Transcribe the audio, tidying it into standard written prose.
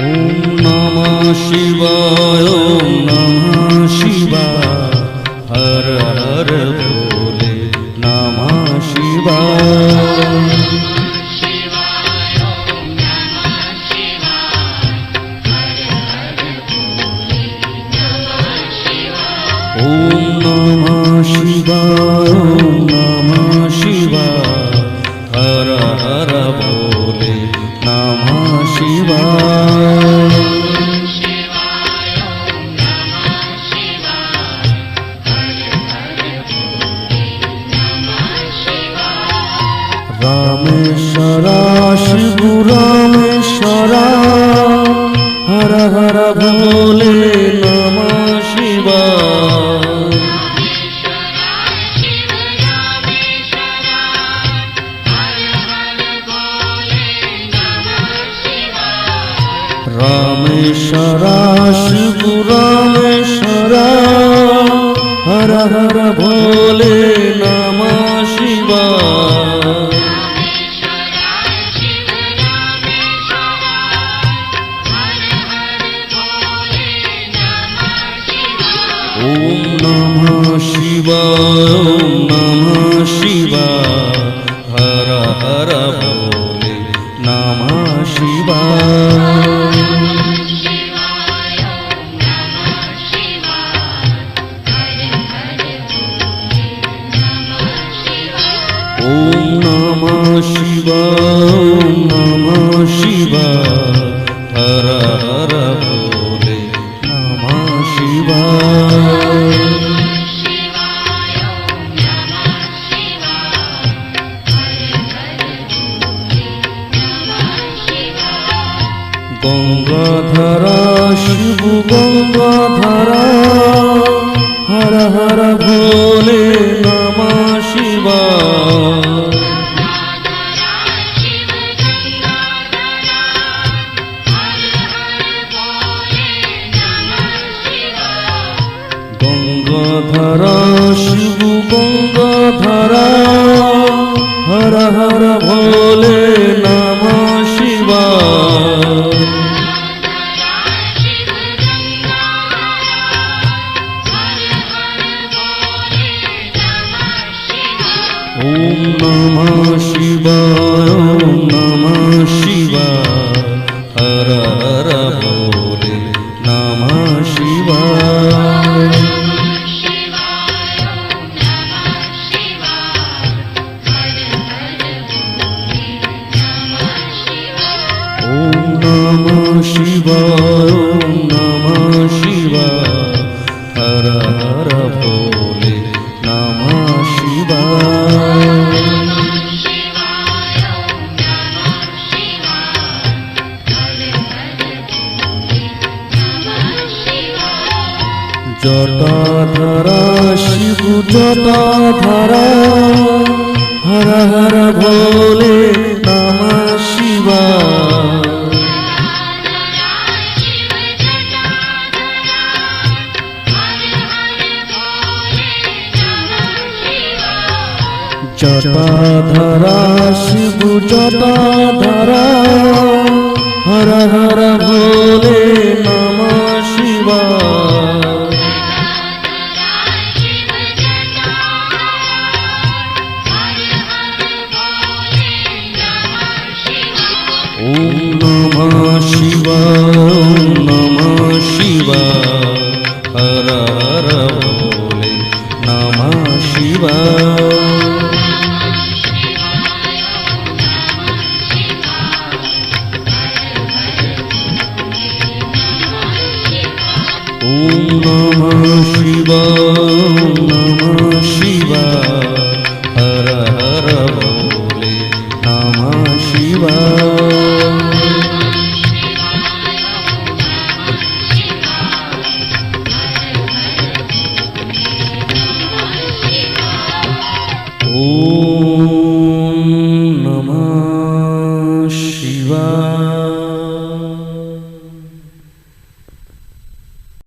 ओम नमः शिवाय ओम नमः शिवाय हर हर भोले नमः शिवाय ओम नमः शिवाय ओम नमः शिवाय हर हर भोले नमः शिवाय रामेश्वरा शिव रामेश्वरा हर हर भोले नमः शिवाय रामेश्वरा शिव रामेश्वरा हर हर भोले नमः शिवाय ओम नमः शिवाय ओम नमः शिवाय हर हर भोले नमः शिवाय ओम नमः शिवाय ओम नमः शिवाय हर हर भोले नमः शिवाय गंगाधरा शिव गंगाधरा हर हर भोले नमः शिवाय गंगाधरा शिव गंगाधरा हर हर भोले नमः शिवाय ओम नमः शिवाय ओम नमः शिवाय हर हर भोले नमः शिवाय ओम नमः शिवाय ओम नमः शिवाय हर हर भोले नमः शिवाय जटाधरा शिव जटाधरा हर हर भोले नमः शिवाय जटाधरा शिव जटाधरा हर हर भोले नमः शिवाय ओम नमः शिवाय ओम नमः शिवाय हर हर भोले नमः शिवाय ओम नमः शिवाय ओम नमः शिवाय हर हर भोले नमः शिवाय ओम नमः शिवाय।